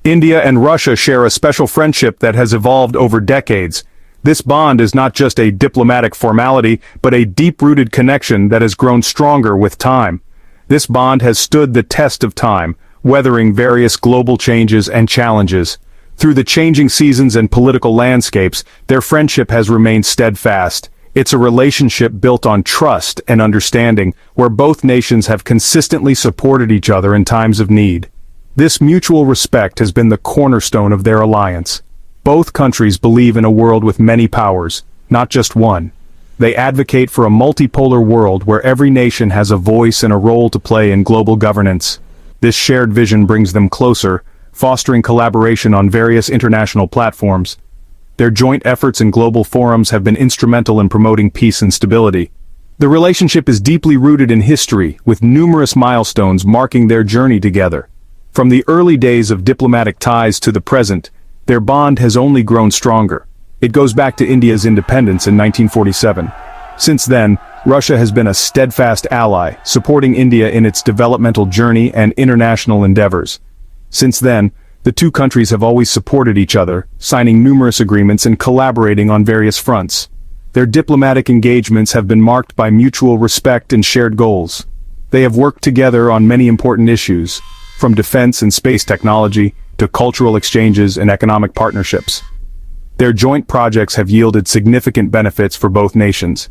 India and Russia share a special friendship that has evolved over decades. This bond is not just a diplomatic formality, but a deep-rooted connection that has grown stronger with time. This bond has stood the test of time, weathering various global changes and challenges. Through the changing seasons and political landscapes, their friendship has remained steadfast. It's a relationship built on trust and understanding, where both nations have consistently supported each other in times of need. This mutual respect has been the cornerstone of their alliance. Both countries believe in a world with many powers, not just one. They advocate for a multipolar world where every nation has a voice and a role to play in global governance. This shared vision brings them closer, fostering collaboration on various international platforms. Their joint efforts in global forums have been instrumental in promoting peace and stability. The relationship is deeply rooted in history, with numerous milestones marking their journey together. From the early days of diplomatic ties to the present, their bond has only grown stronger. It goes back to India's independence in 1947. Since then, Russia has been a steadfast ally, supporting India in its developmental journey and international endeavors. Since then, the two countries have always supported each other, signing numerous agreements and collaborating on various fronts. Their diplomatic engagements have been marked by mutual respect and shared goals. They have worked together on many important issues, from defense and space technology to cultural exchanges and economic partnerships. Their joint projects have yielded significant benefits for both nations.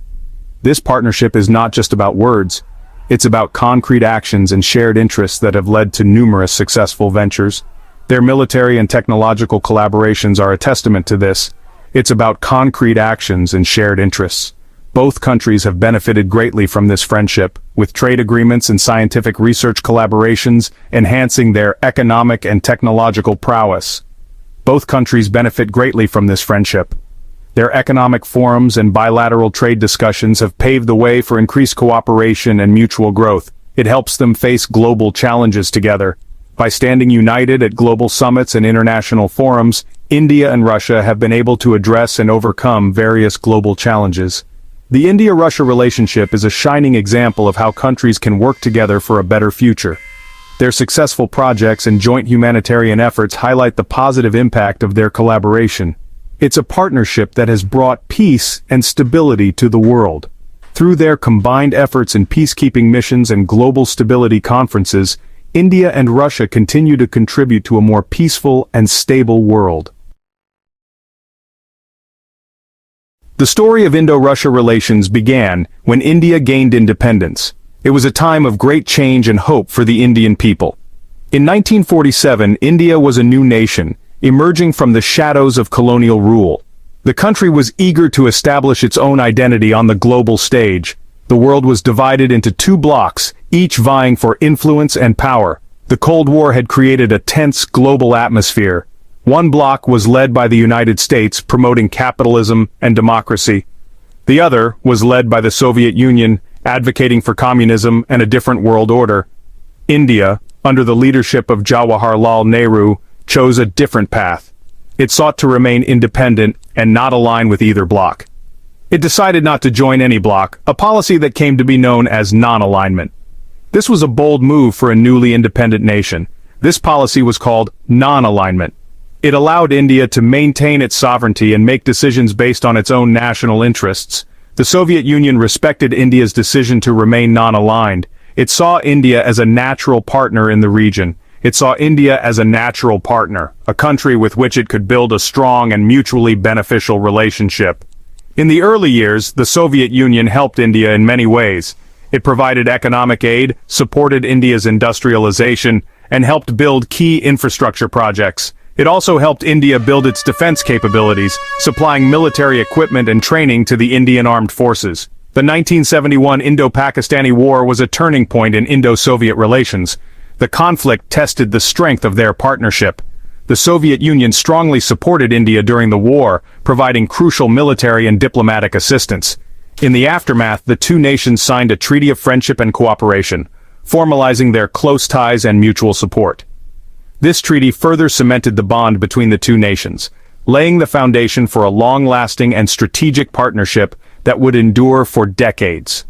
This partnership is not just about words, it's about concrete actions and shared interests that have led to numerous successful ventures. Their military and technological collaborations are a testament to this. It's about concrete actions and shared interests. Both countries have benefited greatly from this friendship, with trade agreements and scientific research collaborations enhancing their economic and technological prowess. Both countries benefit greatly from this friendship. Their economic forums and bilateral trade discussions have paved the way for increased cooperation and mutual growth. It helps them face global challenges together. By standing united at global summits and international forums, India and Russia have been able to address and overcome various global challenges. The India-Russia relationship is a shining example of how countries can work together for a better future. Their successful projects and joint humanitarian efforts highlight the positive impact of their collaboration. It's a partnership that has brought peace and stability to the world. Through their combined efforts in peacekeeping missions and global stability conferences, India and Russia continue to contribute to a more peaceful and stable world. The story of Indo-Russia relations began when India gained independence. It was a time of great change and hope for the Indian people. In 1947, India was a new nation, emerging from the shadows of colonial rule. The country was eager to establish its own identity on the global stage. The world was divided into two blocks, each vying for influence and power. The Cold War had created a tense global atmosphere. One bloc was led by the United States, promoting capitalism and democracy. The other was led by the Soviet Union, advocating for communism and a different world order. India, under the leadership of Jawaharlal Nehru, chose a different path. It sought to remain independent and not align with either bloc. It decided not to join any bloc, a policy that came to be known as non-alignment. This was a bold move for a newly independent nation. This policy was called non-alignment. It allowed India to maintain its sovereignty and make decisions based on its own national interests. The Soviet Union respected India's decision to remain non-aligned. It saw India as a natural partner in the region. It saw India as a natural partner, a country with which it could build a strong and mutually beneficial relationship. In the early years, the Soviet Union helped India in many ways. It provided economic aid, supported India's industrialization, and helped build key infrastructure projects. It also helped India build its defense capabilities, supplying military equipment and training to the Indian Armed Forces. The 1971 Indo-Pakistani War was a turning point in Indo-Soviet relations. The conflict tested the strength of their partnership. The Soviet Union strongly supported India during the war, providing crucial military and diplomatic assistance. In the aftermath, the two nations signed a treaty of friendship and cooperation, formalizing their close ties and mutual support. This treaty further cemented the bond between the two nations, laying the foundation for a long-lasting and strategic partnership that would endure for decades.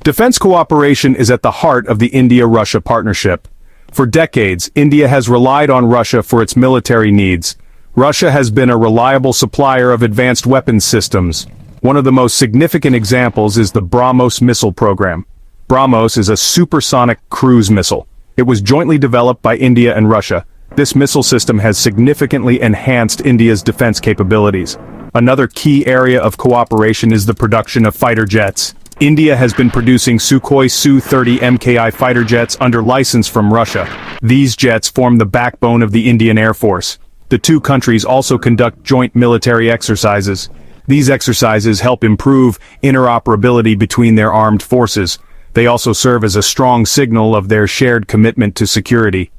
Defense cooperation is at the heart of the India-Russia partnership. For decades, India has relied on Russia for its military needs. Russia has been a reliable supplier of advanced weapons systems. One of the most significant examples is the BrahMos missile program. BrahMos is a supersonic cruise missile. It was jointly developed by India and Russia. This missile system has significantly enhanced India's defense capabilities. Another key area of cooperation is the production of fighter jets. India has been producing Sukhoi Su-30 MKI fighter jets under license from Russia. These jets form the backbone of the Indian Air Force. The two countries also conduct joint military exercises. These exercises help improve interoperability between their armed forces. They also serve as a strong signal of their shared commitment to security.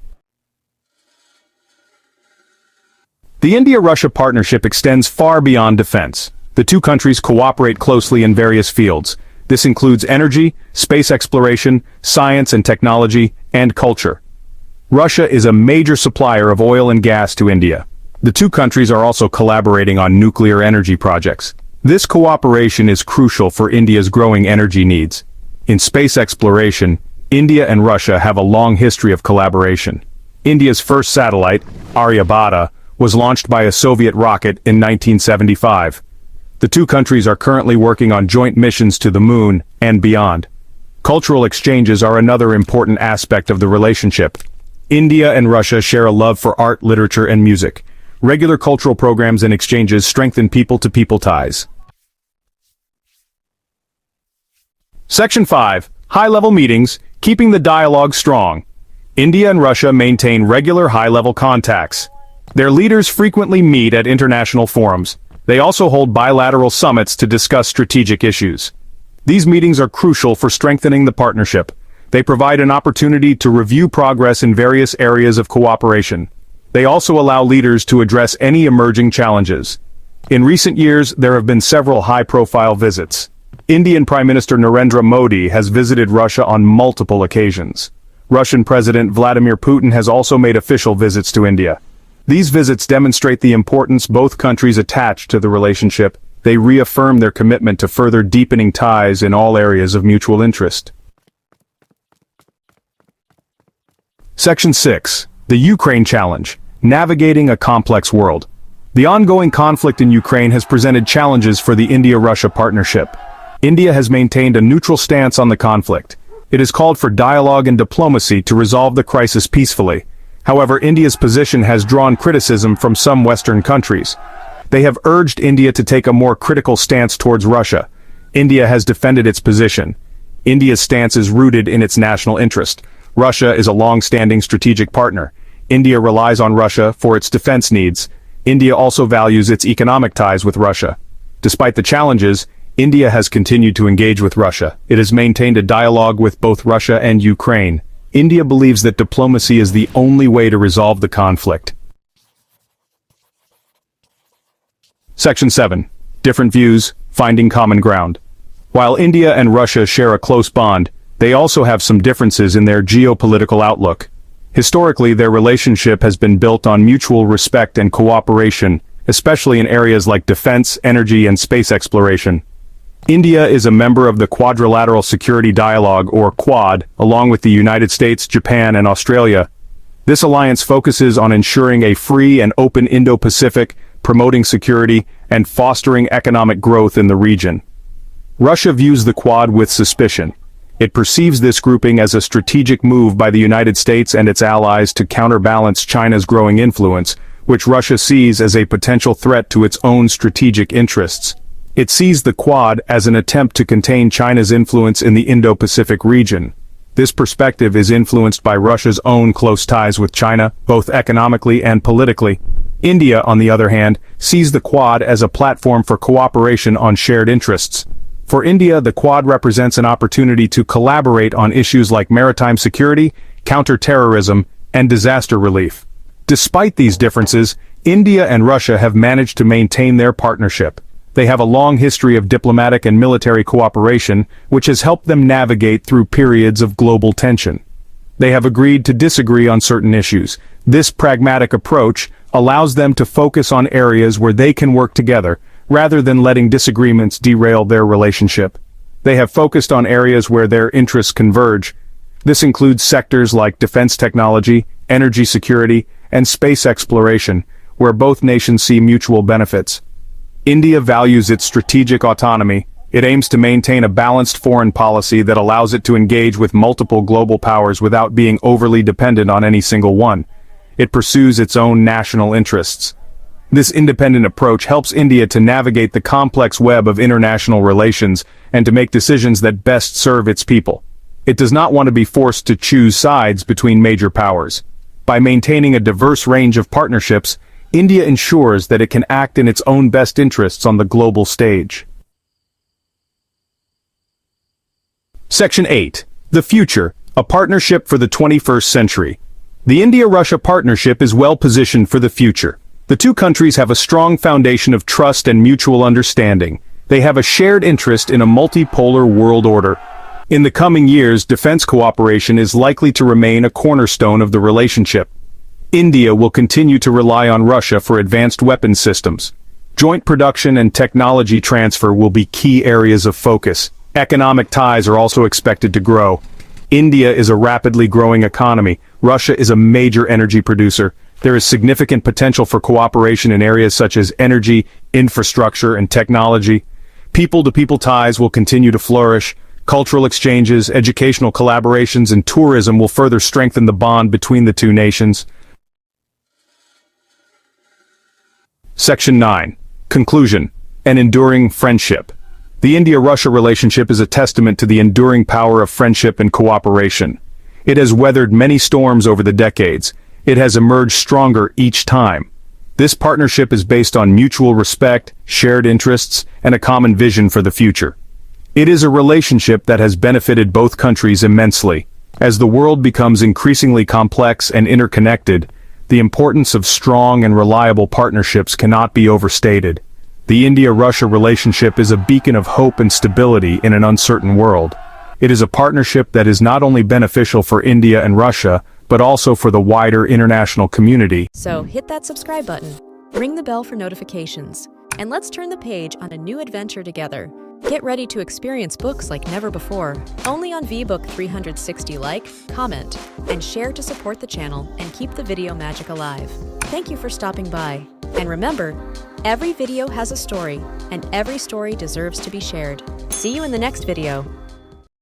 The India-Russia partnership extends far beyond defense. The two countries cooperate closely in various fields. This includes energy, space exploration, science and technology, and culture. Russia is a major supplier of oil and gas to India. The two countries are also collaborating on nuclear energy projects. This cooperation is crucial for India's growing energy needs. In space exploration, India and Russia have a long history of collaboration. India's first satellite, Aryabhata, was launched by a Soviet rocket in 1975. The two countries are currently working on joint missions to the moon and beyond. Cultural exchanges are another important aspect of the relationship. India and Russia share a love for art, literature, and music. Regular cultural programs and exchanges strengthen people-to-people ties. Section 5. High-level meetings, keeping the dialogue strong. India and Russia maintain regular high-level contacts. Their leaders frequently meet at international forums. They also hold bilateral summits to discuss strategic issues. These meetings are crucial for strengthening the partnership. They provide an opportunity to review progress in various areas of cooperation. They also allow leaders to address any emerging challenges. In recent years, there have been several high-profile visits. Indian Prime Minister Narendra Modi has visited Russia on multiple occasions. Russian President Vladimir Putin has also made official visits to India. These visits demonstrate the importance both countries attach to the relationship. They reaffirm their commitment to further deepening ties in all areas of mutual interest. Section 6. The Ukraine Challenge. Navigating a complex world. The ongoing conflict in Ukraine has presented challenges for the India-Russia partnership. India has maintained a neutral stance on the conflict. It has called for dialogue and diplomacy to resolve the crisis peacefully. However, India's position has drawn criticism from some Western countries. They have urged India to take a more critical stance towards Russia. India has defended its position. India's stance is rooted in its national interest. Russia is a long-standing strategic partner. India relies on Russia for its defense needs. India also values its economic ties with Russia. Despite the challenges, India has continued to engage with Russia. It has maintained a dialogue with both Russia and Ukraine. India believes that diplomacy is the only way to resolve the conflict. Section 7. Different views, finding common ground. While India and Russia share a close bond, they also have some differences in their geopolitical outlook. Historically, their relationship has been built on mutual respect and cooperation, especially in areas like defense, energy, and space exploration. India is a member of the Quadrilateral Security Dialogue, or Quad, along with the United States, Japan, and Australia. This alliance focuses on ensuring a free and open Indo-Pacific, promoting security, and fostering economic growth in the region. Russia views the Quad with suspicion. It perceives this grouping as a strategic move by the United States and its allies to counterbalance China's growing influence, which Russia sees as a potential threat to its own strategic interests. It sees the Quad as an attempt to contain China's influence in the Indo-Pacific region. This perspective is influenced by Russia's own close ties with China, both economically and politically. India, on the other hand, sees the Quad as a platform for cooperation on shared interests. For India, the Quad represents an opportunity to collaborate on issues like maritime security, counter-terrorism, and disaster relief. Despite these differences, India and Russia have managed to maintain their partnership. They have a long history of diplomatic and military cooperation, which has helped them navigate through periods of global tension. They have agreed to disagree on certain issues. This pragmatic approach allows them to focus on areas where they can work together, rather than letting disagreements derail their relationship. They have focused on areas where their interests converge. This includes sectors like defense technology, energy security, and space exploration, where both nations see mutual benefits. India values its strategic autonomy. It aims to maintain a balanced foreign policy that allows it to engage with multiple global powers without being overly dependent on any single one. It pursues its own national interests. This independent approach helps India to navigate the complex web of international relations and to make decisions that best serve its people. It does not want to be forced to choose sides between major powers. By maintaining a diverse range of partnerships, India ensures that it can act in its own best interests on the global stage. Section 8. The Future, a Partnership for the 21st Century. The India-Russia partnership is well positioned for the future. The two countries have a strong foundation of trust and mutual understanding. They have a shared interest in a multipolar world order. In the coming years, defense cooperation is likely to remain a cornerstone of the relationship. India will continue to rely on Russia for advanced weapons systems. Joint production and technology transfer will be key areas of focus. Economic ties are also expected to grow. India is a rapidly growing economy. Russia is a major energy producer. There is significant potential for cooperation in areas such as energy, infrastructure, and technology. People-to-people ties will continue to flourish. Cultural exchanges, educational collaborations, and tourism will further strengthen the bond between the two nations. Section 9. Conclusion. An enduring friendship. The India-Russia relationship is a testament to the enduring power of friendship and cooperation. It has weathered many storms over the decades. It has emerged stronger each time. This partnership is based on mutual respect, shared interests, and a common vision for the future. It is a relationship that has benefited both countries immensely. As the world becomes increasingly complex and interconnected, the importance of strong and reliable partnerships cannot be overstated. The India-Russia relationship is a beacon of hope and stability in an uncertain world. It is a partnership that is not only beneficial for India and Russia, but also for the wider international community. So hit that subscribe button, ring the bell for notifications, and let's turn the page on a new adventure together. Get ready to experience books like never before, only on VBook 360. Like, comment, and share to support the channel and keep the video magic alive. Thank you for stopping by. And remember, every video has a story, and every story deserves to be shared. See you in the next video.